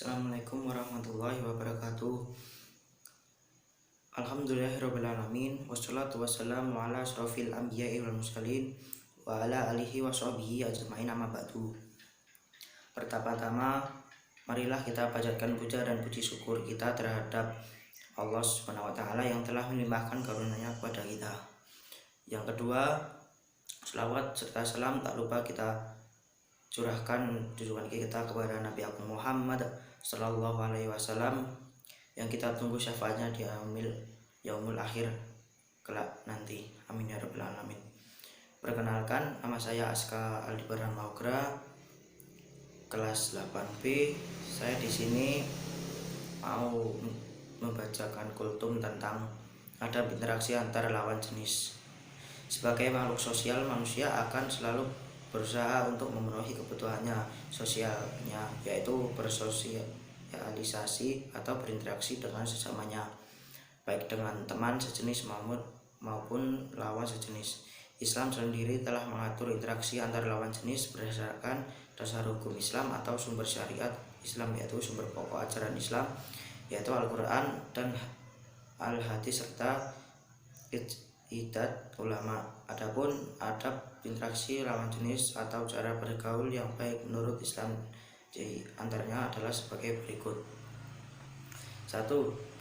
Assalamualaikum warahmatullahi wabarakatuh. Alhamdulillahirrabbilalamin. Wassalatu wassalamu ala asrofil anbiya'i wal mursalin wa ala alihi wa sahbihi ajma'in, amma ba'du. Pertama-tama, marilah kita panjatkan puja dan puji syukur kita terhadap Allah Subhanahu wa taala yang telah melimpahkan karunia-Nya kepada kita. Yang kedua, selawat serta salam tak lupa kita curahkan junjungan kita kepada Nabi Agung Muhammad Sallallahu Alaihi Wasallam yang kita tunggu syafaatnya di yaumul akhir kelak nanti. Amin ya rabbal alamin. Perkenalkan, nama saya Aska Aldibaran Maugra, kelas 8B. Saya di sini mau membacakan kultum tentang adab interaksi antar lawan jenis. Sebagai makhluk sosial, manusia akan selalu berusaha untuk memenuhi kebutuhannya sosialnya, yaitu bersosialisasi atau berinteraksi dengan sesamanya, baik dengan teman sejenis maupun lawan sejenis. Islam sendiri telah mengatur interaksi antar lawan jenis berdasarkan dasar hukum Islam atau sumber syariat Islam, yaitu sumber pokok ajaran Islam, yaitu Al-Quran dan Al-Hadis serta ijtihad ulama. Adapun adab interaksi lawan jenis atau cara bergaul yang baik menurut Islam di antaranya adalah sebagai berikut. 1.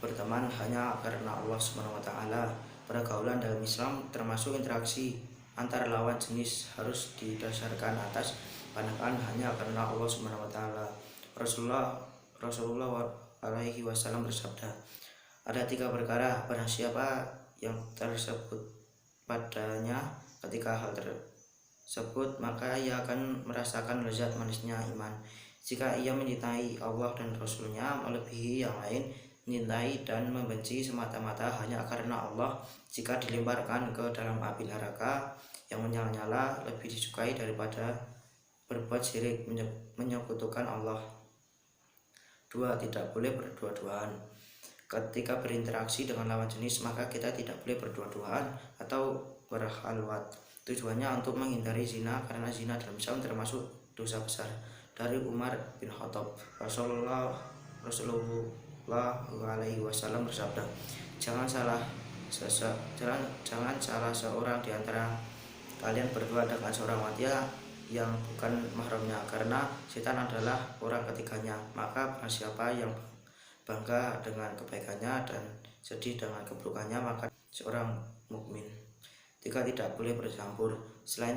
Berteman hanya karena Allah Subhanahu wa taala. Pergaulan dalam Islam termasuk interaksi antar lawan jenis harus didasarkan atas pandangan hanya karena Allah Subhanahu wa taala. Rasulullah alaihi wasallam bersabda, ada 3 perkara barang siapa yang tersebut padanya ketika hal tersebut, maka ia akan merasakan lezat manisnya iman. Jika ia mencintai Allah dan Rasulnya melebihi yang lain, mencintai dan membenci semata-mata hanya karena Allah, jika dilemparkan ke dalam api neraka yang menyala-nyala, lebih disukai daripada berbuat syirik, menyekutukan Allah. 2. Tidak boleh berdua-duaan. Ketika berinteraksi dengan lawan jenis, maka kita tidak boleh berdua-duaan atau berhalwat. Tujuannya untuk menghindari zina, karena zina dalam Islam termasuk dosa besar. Dari Umar bin Khattab, Rasulullah alaihi wasallam bersabda, jangan salah seorang di antara kalian berdua dengan seorang wanita yang bukan mahramnya, karena setan adalah orang ketiganya. Maka barang siapa yang bangga dengan kebaikannya dan sedih dengan keburukannya, maka seorang mukmin. 3. Tidak boleh bercampur. Selain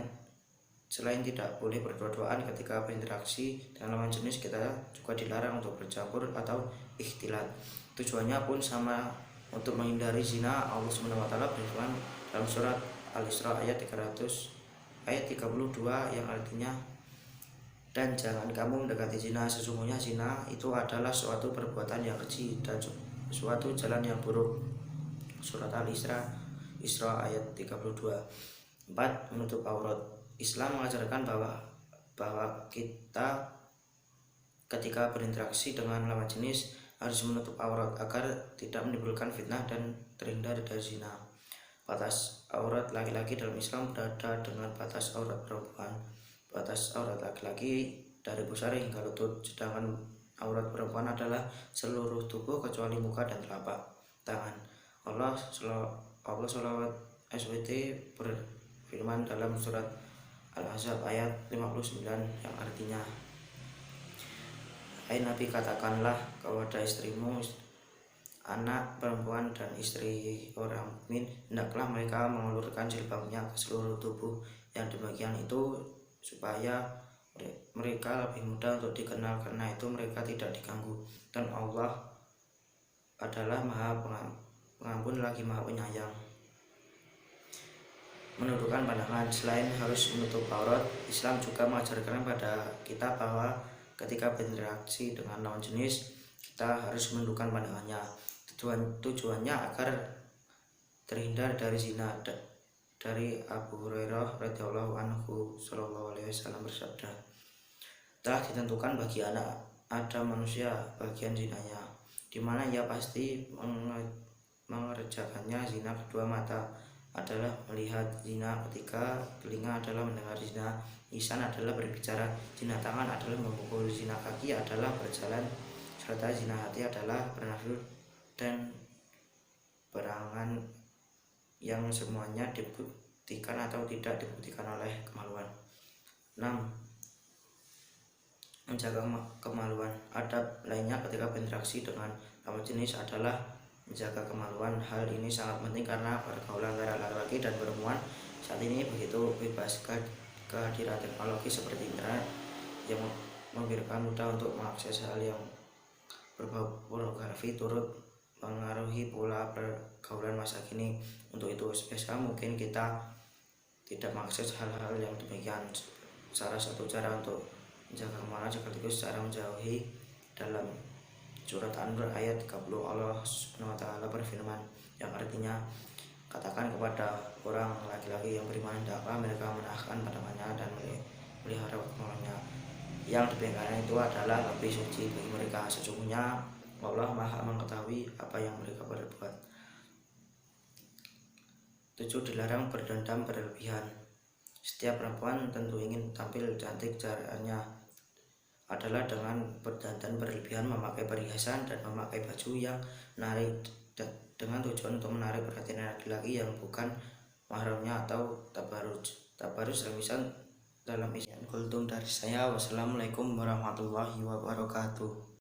tidak boleh berdua-duaan ketika berinteraksi dengan lawan jenis, kita juga dilarang untuk bercampur atau ikhtilat. Tujuannya pun sama, untuk menghindari zina. Allah SWT berfirman dalam surat Al-Isra ayat 32 yang artinya, dan jangan kamu mendekati zina, sesungguhnya zina itu adalah suatu perbuatan yang keji dan suatu jalan yang buruk. Surat Al-Isra ayat 32. 4. Menutup aurat. Islam mengajarkan bahwa kita ketika berinteraksi dengan lawan jenis harus menutup aurat agar tidak menimbulkan fitnah dan terhindar dari zina. Batas aurat laki-laki dalam Islam berada dengan batas aurat perempuan. Batas aurat laki-laki dari pusar hingga lutut, sedangkan aurat perempuan adalah seluruh tubuh kecuali muka dan telapak tangan. Allah SWT berfirman dalam surat Al-Ahzab ayat 59 yang artinya, hai Nabi, katakanlah kepada istrimu, anak perempuan dan istri orang mukmin, hendaklah mereka mengulurkan jilbabnya ke seluruh tubuh. Yang demikian itu supaya mereka lebih mudah untuk dikenal, karena itu mereka tidak diganggu, dan Allah adalah Maha Pengampun lagi Maha Penyayang. Menundukkan pandangan. Selain harus menutup aurat, Islam juga mengajarkan pada kita bahwa ketika berinteraksi dengan lawan jenis, kita harus menundukkan pandangannya. Tujuannya agar terhindar dari zina. Dari Abu Hurairah radhiyallahu anhu, sallallahu alaihi wasallam bersabda, telah ditentukan bagi anak Adam manusia bagian zinanya, di mana ia pasti mengerjakannya. Zina kedua mata adalah melihat zina, ketiga telinga adalah mendengar zina, lisan adalah berbicara zina, tangan adalah memukul zina, kaki adalah berjalan serta zina hati adalah bernafsu dan berangan yang semuanya dibuktikan atau tidak dibuktikan oleh kemaluan. 6. Menjaga kemaluan. Adab lainnya ketika berinteraksi dengan lawan jenis adalah menjaga kemaluan. Hal ini sangat penting karena pergaulan antara laki-laki dan perempuan saat ini begitu bebas. Kehadiran teknologi seperti internet yang memberikan mudah untuk mengakses hal yang berbau pornografi turut mengaruhi pola pergaulan masa kini. Untuk itu, sebisa mungkin kita tidak mengakses hal-hal yang demikian. Salah satu cara untuk menjaga kemaluan sekaligus cara menjauhi dalam surat An-Nur ayat 30 Allah SWT berfirman yang artinya, katakan kepada orang laki-laki yang beriman, hendaklah mereka menahan pandangannya dan melihara kemaluannya. Yang demikian itu adalah lebih suci bagi mereka. Sesungguhnya Allah Maha mengetahui apa yang mereka berbuat. 7. Dilarang berdendam berlebihan. Setiap perempuan tentu ingin tampil cantik. Caranya adalah dengan berdandan berlebihan, memakai perhiasan dan memakai baju yang menarik dengan tujuan untuk menarik perhatian laki-laki yang bukan mahramnya atau tabarruj semisal dalam isian kultum dari saya. Wassalamualaikum warahmatullahi wabarakatuh.